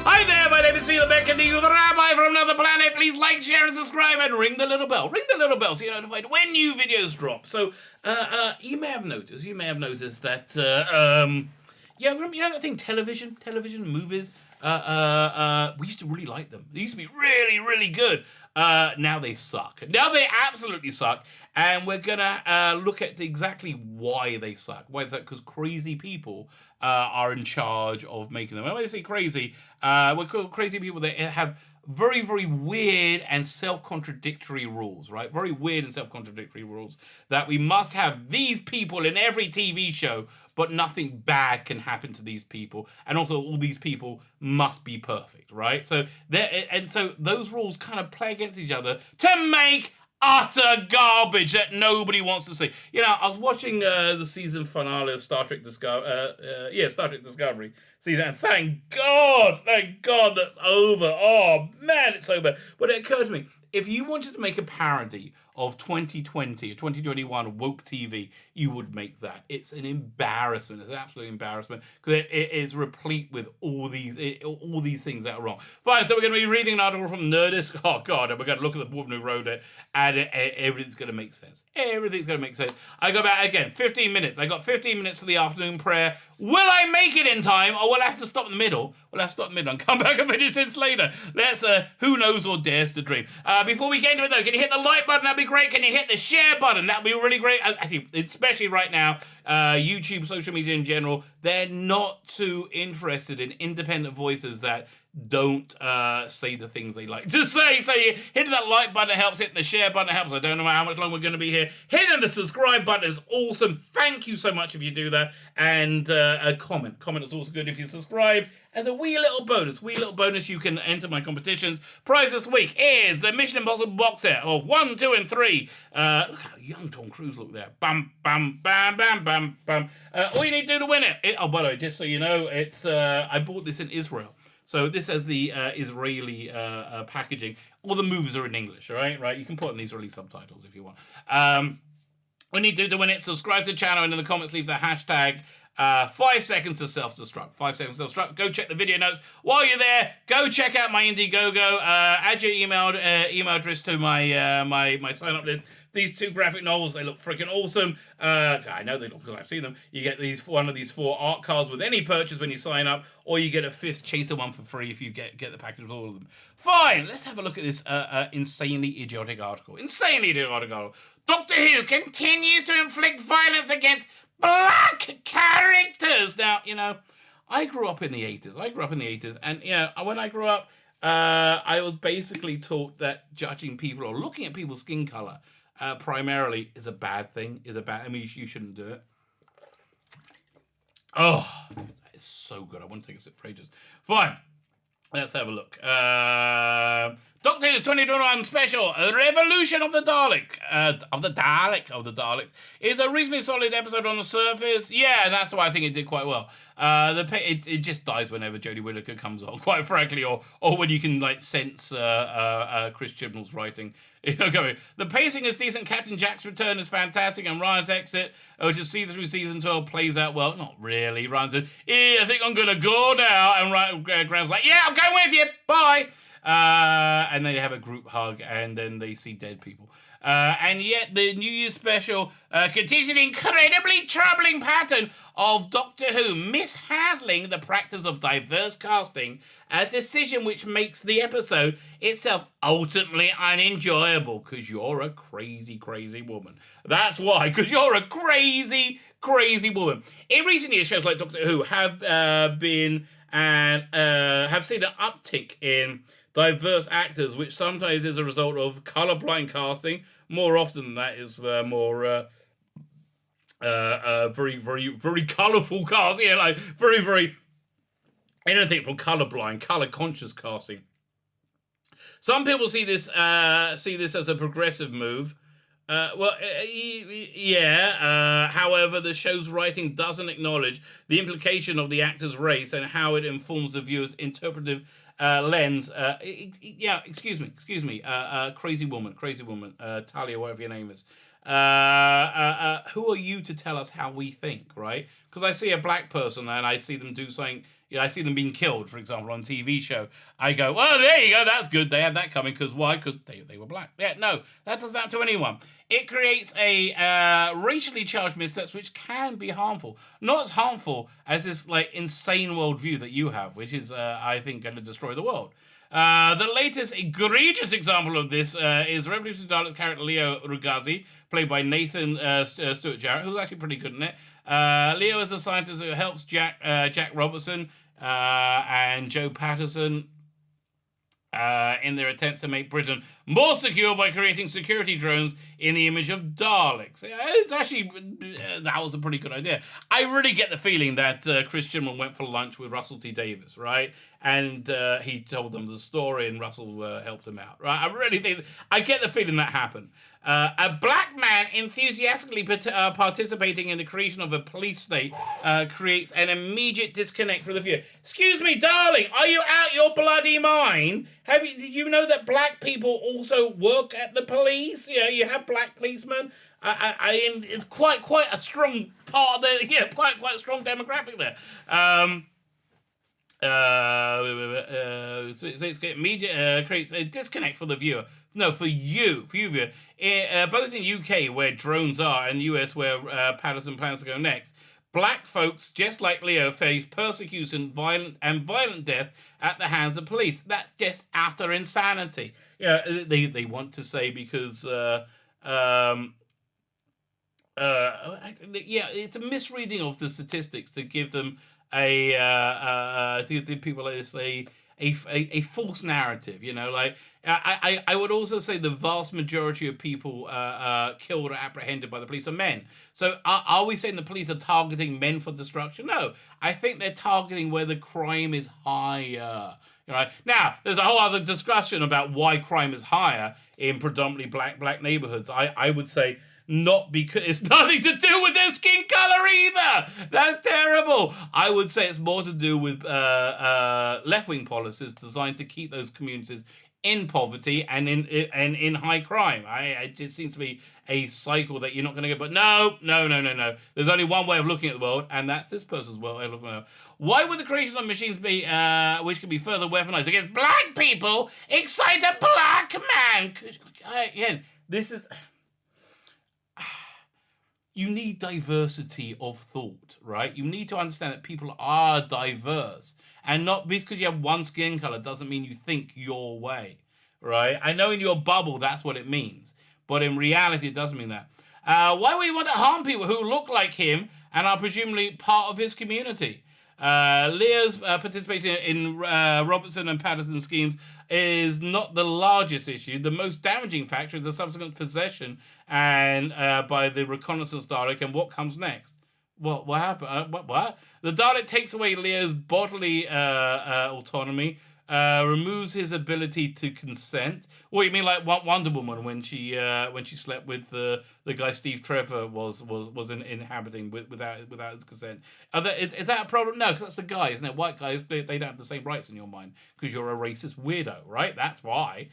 Hi there, my name is Felix Beck, and you, the Rabbi from another planet. Please like, share, and subscribe, and ring the little bell. Ring the little bell so you're notified when new videos drop. So, you may have noticed that, remember that thing, television, movies. We used to really like them. They used to be really, really good. Now they suck. Now they absolutely suck. And we're gonna look at exactly why they suck. Why they suck? Because crazy people are in charge of making them. When I say crazy, we're called crazy people that have very, very weird and self-contradictory rules, right? Very weird and self-contradictory rules that we must have these people in every TV show, but nothing bad can happen to these people. And also all these people must be perfect, right? So those rules kind of play against each other to make utter garbage that nobody wants to see. You know, I was watching the season finale of Star Trek Discovery season, and thank God that's over. Oh man, it's over. But it occurred to me, if you wanted to make a parody of 2020 or 2021 woke TV, you would make that. It's an embarrassment. It's an absolute embarrassment because it is replete with all these things that are wrong. Fine, so we're going to be reading an article from Nerdist. Oh God, and we're going to look at the woman who wrote it, and everything's going to make sense. Everything's going to make sense. I go back again, 15 minutes. I got 15 minutes for the afternoon prayer. Will I make it in time, or will I have to stop in the middle? We'll have to stop in the middle and come back and finish this later. Let's, who knows or dares to dream. Before we get into it though, can you hit the like button? That'd be great. Can you hit the share button? That'd be really great. Especially right now, YouTube, social media in general, they're not too interested in independent voices that don't say the things they like to say. So you hitting that like button helps, hitting the share button helps. I don't know how much longer we're going to be here. Hitting the subscribe button is awesome. Thank you so much if you do that. And a comment is also good if you subscribe. As a wee little bonus, you can enter my competitions. Prize this week is the Mission Impossible box set of 1, 2, and 3. Look how young Tom Cruise looked there. Bam, bam, bam, bam, bam, bam. All you need to do to win it. Oh, by the way, just so you know, it's I bought this in Israel. So this has the Israeli packaging. All the movies are in English, all right? Right? You can put in Israeli subtitles if you want. What you need to do to win it, subscribe to the channel, and in the comments leave the hashtag 5 seconds to self-destruct. 5 seconds to self-destruct. Go check the video notes. While you're there, go check out my Indiegogo. Add your email address to my sign-up list. These 2 graphic novels, they look freaking awesome. I know they look because I've seen them. You get one of these 4 art cards with any purchase when you sign up, or you get a 5th Chaser one for free if you get the package with all of them. Fine, let's have a look at this insanely idiotic article. Doctor Who continues to inflict violence against black characters. Now, you know, I grew up in the 80s. And, you know, when I grew up, I was basically taught that judging people or looking at people's skin color primarily is a bad thing. I mean, you shouldn't do it. Oh, that is so good. I want to take a sip for ages. Fine. Let's have a look. Doctor Who 2021 special, Revolution of the Dalek. Of the Daleks. Is a reasonably solid episode on the surface. Yeah, and that's why I think it did quite well. It just dies whenever Jodie Whittaker comes on, quite frankly, or when you can like sense Chris Chibnall's writing. The pacing is decent. Captain Jack's return is fantastic, and Ryan's exit, which is through season 12, plays out well. Not really. Ryan said, I think I'm gonna go now, and Graham's like, yeah, I'm going with you. Bye. And they have a group hug, and then they see dead people. And yet the New Year's special continues an incredibly troubling pattern of Doctor Who mishandling the practice of diverse casting, a decision which makes the episode itself ultimately unenjoyable, because you're a crazy, crazy woman. That's why, because you're a crazy, crazy woman. In recent years, shows like Doctor Who have seen an uptick in diverse actors, which sometimes is a result of colorblind casting. More often than that is very, very, very colorful cast. Yeah, like very, very anything from colorblind, color conscious casting. Some people see this as a progressive move. However, the show's writing doesn't acknowledge the implication of the actor's race and how it informs the viewer's interpretive lens. Excuse me. Crazy woman, Talia, whatever your name is. Who are you to tell us how we think, right? Because I see a black person and I see them do something I see them being killed, for example, on a TV show. I go, well, there you go, that's good. They had that coming because why? Because they were black. Yeah, no, that doesn't happen to anyone. It creates a racially charged missteps which can be harmful. Not as harmful as this like insane worldview that you have, which is, I think, going to destroy the world. The latest egregious example of this is Revolutionary Dalek character Leo Rugazi, played by Nathan Stewart Jarrett, who's actually pretty good in it. Leo is a scientist who helps Jack Robertson and Joe Patterson in their attempts to make Britain more secure by creating security drones in the image of Daleks. It's actually, that was a pretty good idea. I really get the feeling that Chris Chibnall went for lunch with Russell T Davies, right? And he told them the story and Russell helped him out, right? I really think, I get the feeling that happened. A black man enthusiastically participating in the creation of a police state creates an immediate disconnect from the viewer. Excuse me, darling, are you out your bloody mind? Did you know that black people also work at the police? You have black policemen. It's quite a strong part of the, quite a strong demographic there. So it's immediate creates a disconnect for the viewer. No, for you viewer. Both in the UK, where drones are, and the US, where Patterson plans to go next, black folks, just like Leo, face persecution, violent death at the hands of police. That's just utter insanity. They want to say because it's a misreading of the statistics to give them to people like this a false narrative. I would also say the vast majority of people killed or apprehended by the police are men. So are we saying the police are targeting men for destruction? No, I think they're targeting where the crime is higher. Now, there's a whole other discussion about why crime is higher in predominantly black neighborhoods. I would say not because it's nothing to do with their skin color either. That's terrible. I would say it's more to do with left-wing policies designed to keep those communities in poverty and in high crime. It just seems to be a cycle that you're not going to get. But no. There's only one way of looking at the world, and that's this person's way of looking at it. Why would the creation of machines be, which can be further weaponized against black people, excite a black man? Again, this is. You need diversity of thought, right? You need to understand that people are diverse. And not because you have one skin color doesn't mean you think your way, right? I know in your bubble that's what it means. But in reality, it doesn't mean that. Why would he want to harm people who look like him and are presumably part of his community? Leo's participation in Robertson and Patterson's schemes is not the largest issue. The most damaging factor is the subsequent possession and by the reconnaissance Dalek and what comes next. What happened? What? The Dalek takes away Leo's bodily autonomy, removes his ability to consent. What you mean, like Wonder Woman when she slept with the guy Steve Trevor was inhabiting without his consent? Is that a problem? No, because that's the guy, isn't it? White guys, they don't have the same rights in your mind because you're a racist weirdo, right? That's why.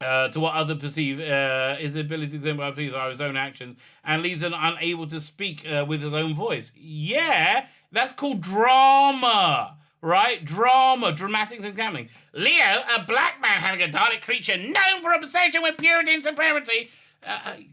To what other perceive his ability to empathize are his own actions and leaves him unable to speak with his own voice. Yeah, that's called drama. Right? Dramatic things happening. Leo, a black man having a Dalek creature known for obsession with purity and supremacy,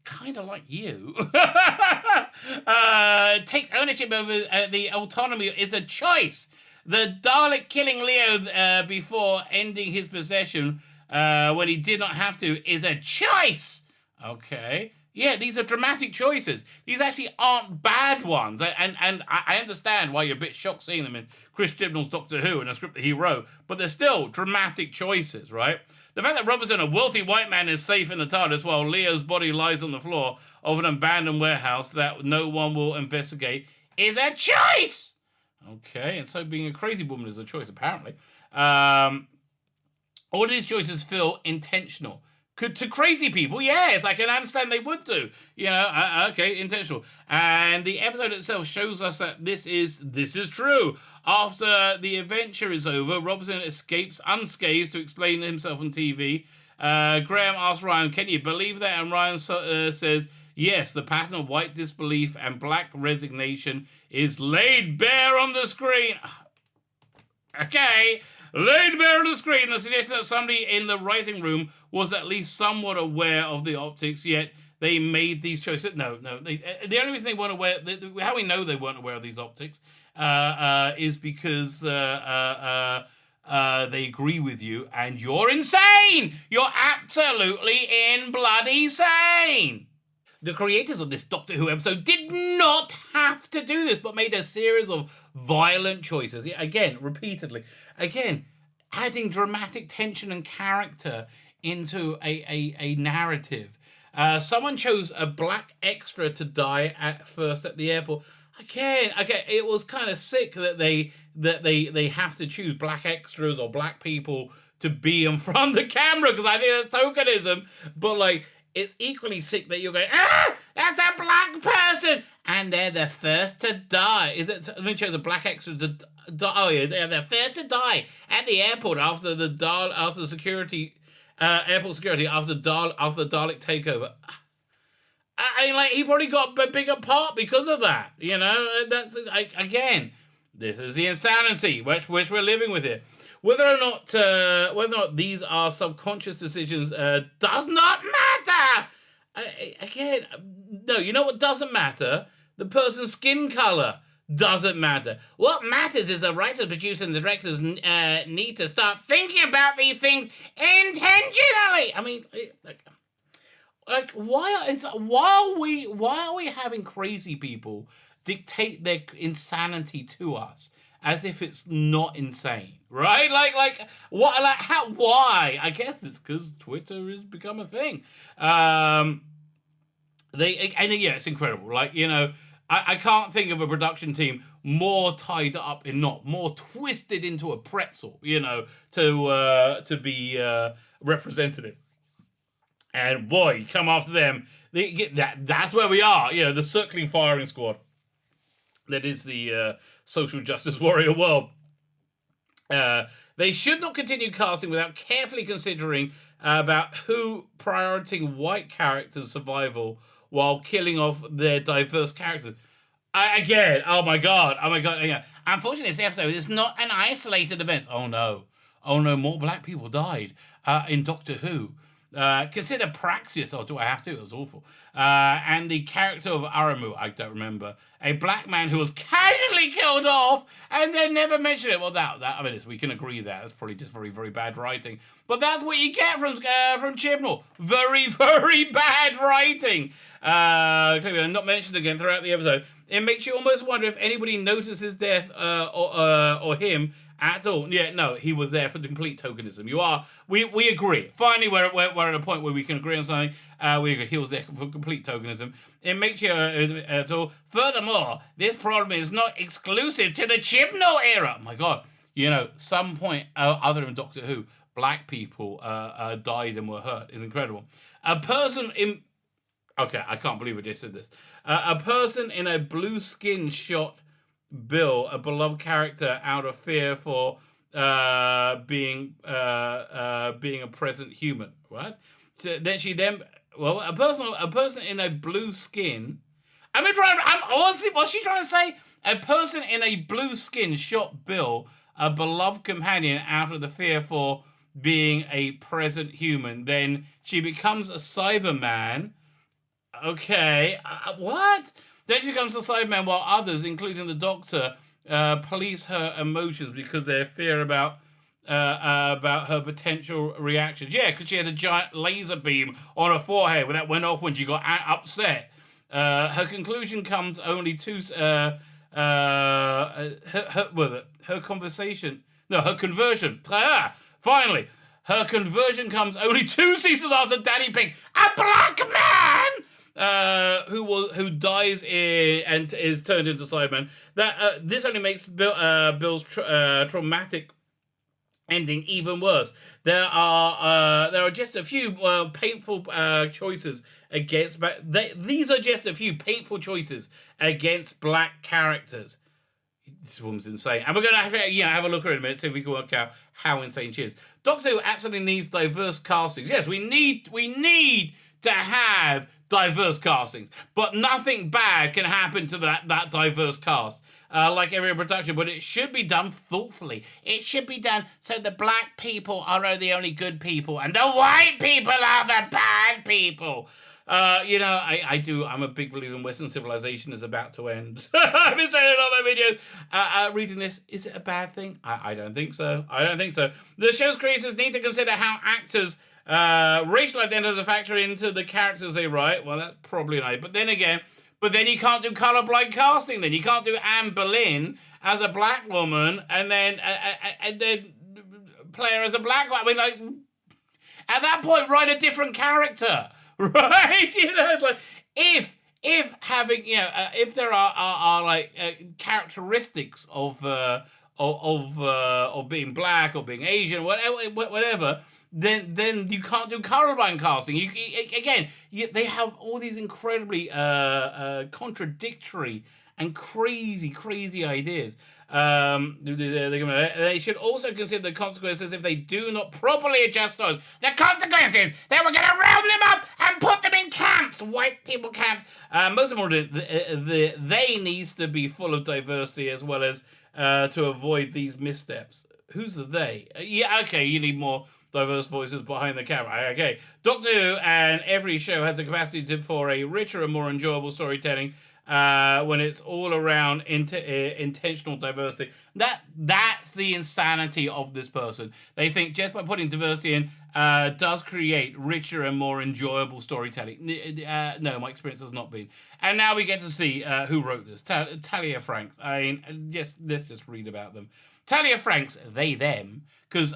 kind of like you, takes ownership over the autonomy is a choice. The Dalek killing Leo before ending his possession when he did not have to is a choice. Okay. Yeah, these are dramatic choices. These actually aren't bad ones. And I understand why you're a bit shocked seeing them in Chris Chibnall's Doctor Who and a script that he wrote, but they're still dramatic choices, right? The fact that Robertson, a wealthy white man, is safe in the TARDIS while Leo's body lies on the floor of an abandoned warehouse that no one will investigate is a choice! Okay, and so being a crazy woman is a choice, apparently. All of these choices feel intentional. To crazy people, yes, I can understand they would do. Okay, intentional. And the episode itself shows us that this is true. After the adventure is over, Robinson escapes unscathed to explain himself on TV. Graham asks Ryan, "Can you believe that?" And Ryan says, Yes, the pattern of white disbelief and black resignation is laid bare on the screen. Okay, laid bare on the screen. The suggestion that somebody in the writing room was at least somewhat aware of the optics, yet they made these choices. No. The only reason they weren't aware, how we know they weren't aware of these optics, is because they agree with you, and you're insane. You're absolutely in bloody sane. The creators of this Doctor Who episode did not have to do this, but made a series of violent choices. Again, repeatedly. Again, adding dramatic tension and character into a narrative. Someone chose a black extra to die at first at the airport. Again, it was kind of sick that they have to choose black extras or black people to be in front of the camera, because I think that's tokenism. But like, it's equally sick that you're going, that's a black person, and they're the first to die. Is it? They chose a black extra to die. Oh yeah, they're the first to die at the airport after the security, airport security after the Dalek takeover. I mean, like, he probably got a bigger part because of that. You know, that's again, this is the insanity which we're living with here. Whether or not these are subconscious decisions does not matter. Again, no. You know what doesn't matter? The person's skin color doesn't matter. What matters is the writers, producers, and the directors need to start thinking about these things intentionally. I mean, like why are we having crazy people dictate their insanity to us as if it's not insane, right? Like what? Like how? Why? I guess it's because Twitter has become a thing. It's incredible. Like, you know, I can't think of a production team more tied up in knot, more twisted into a pretzel, you know, to be representative. And boy, you come after them. They get that's where we are. You know, the circling firing squad. That is the social justice warrior world. They should not continue casting without carefully considering about who prioritizing white characters' survival while killing off their diverse characters. Oh my god. Yeah. Unfortunately, this episode is not an isolated event. Oh no, more black people died in Doctor Who. Consider Praxis, or do I have to? It was awful. And the character of Aramu, I don't remember. A black man who was casually killed off and then never mentioned it. Well, we can agree that. That's probably just very, very bad writing. But that's what you get from Chibnall. Very, very bad writing. Not mentioned again throughout the episode. It makes you almost wonder if anybody noticed his death or him at all. Yeah, no, he was there for the complete tokenism. We agree. Finally, we're at a point where we can agree on something. We agree. He was there for complete tokenism. It makes you at all. Furthermore, this problem is not exclusive to the Chibnall era. Oh my God, you know, some point other than Doctor Who, black people died and were hurt. It's incredible. A person in I can't believe I just said this. A person in a blue skin shot Bill, a beloved character, out of fear for being a present human. Right? So a person in a blue skin. What's she trying to say? A person in a blue skin shot Bill, a beloved companion, out of the fear for being a present human. Then she becomes a Cyberman. Okay, what? Then she becomes a Cyberman while others, including the Doctor, police her emotions because they fear about her potential reactions. Yeah, because she had a giant laser beam on her forehead that went off when she got upset. Her conclusion comes only too. Her conversion. Finally, her conversion comes only 2 seasons after Danny Pink, a black man, who dies and is turned into Cyberman. This only makes Bill's traumatic ending even worse. There are just a few painful choices against. These are just a few painful choices against black characters. This woman's insane, and we're going to have a look at her in a minute, see if we can work out how insane she is. Doctor Who absolutely needs diverse castings. Yes, we need to have diverse castings. But nothing bad can happen to that diverse cast. Like every production, but it should be done thoughtfully. It should be done so the black people are the only good people and the white people are the bad people. I'm a big believer in Western civilization is about to end. I've been saying it on my videos. Reading this, is it a bad thing? I don't think so. The show's creators need to consider how actors' racial identities factor into the characters they write. Well, that's probably right. But then you can't do colorblind casting. Then you can't do Anne Boleyn as a black woman and then play her as a black woman. I mean, like, at that point, write a different character. Right, it's like if having if there are like characteristics of being black or being Asian, whatever, then you can't do colorblind casting. They have all these incredibly contradictory and crazy ideas. They should also consider the consequences if they do not properly adjust those. The consequences! They were going to round them up and put them in camps! White people camps. Most importantly, they needs to be full of diversity as well as to avoid these missteps. Who's the they? You need more diverse voices behind the camera. Okay. Doctor Who and every show has the capacity for a richer and more enjoyable storytelling when it's all around intentional diversity. That's the insanity of this person. They think just by putting diversity in does create richer and more enjoyable storytelling. No, my experience has not been. And now we get to see who wrote this. Talia Franks. I mean, let's just read about them. Talia Franks, they, them, because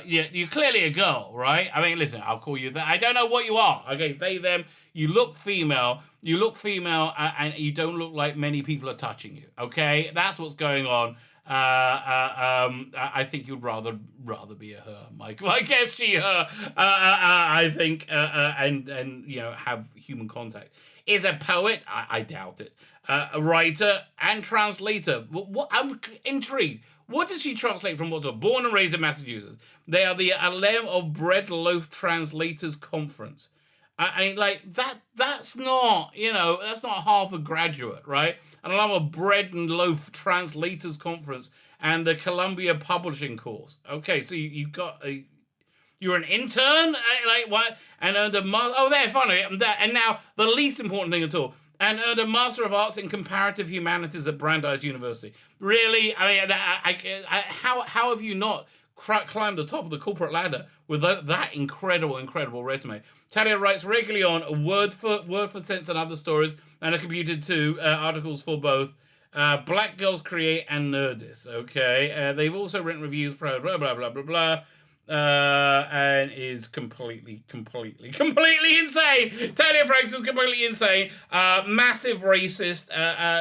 you're clearly a girl, right? I mean, listen, I'll call you that. I don't know what you are. Okay, they, them, you look female, and you don't look like many people are touching you, okay? That's what's going on. I think you'd rather be a her, Michael. I guess she, her, I think, and have human contact. Is a poet? I doubt it. A writer and translator. What? I'm intrigued. What does she translate from? What's born and raised in Massachusetts? They are the Alem of Bread Loaf Translators Conference. I mean, like, that's not, that's not Harvard graduate, right? And Alem of Bread and Loaf Translators Conference and the Columbia Publishing course. Okay, so you're an intern, like what? And earned a master. Oh, there, finally, and now the least important thing at all. And earned a Master of Arts in Comparative Humanities at Brandeis University. Really? I mean, how have you not climbed the top of the corporate ladder with that incredible resume? Talia writes regularly on Word for Sense and Other Stories, and are contributed to articles for both Black Girls Create and Nerdist. Okay, they've also written reviews, blah blah blah blah blah blah. And is completely insane. Talia Franks is completely insane. Massive racist.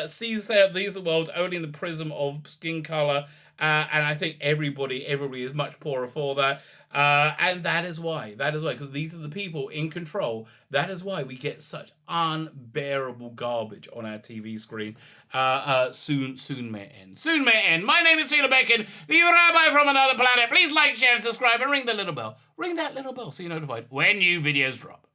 Sees the world only in the prism of skin color. And I think everybody is much poorer for that. And that is why, because these are the people in control. That is why we get such unbearable garbage on our TV screen. Soon may end. My name is Sheila Becken, the Rabbi from another planet. Please like, share, and subscribe, and ring the little bell. Ring that little bell so you're notified when new videos drop.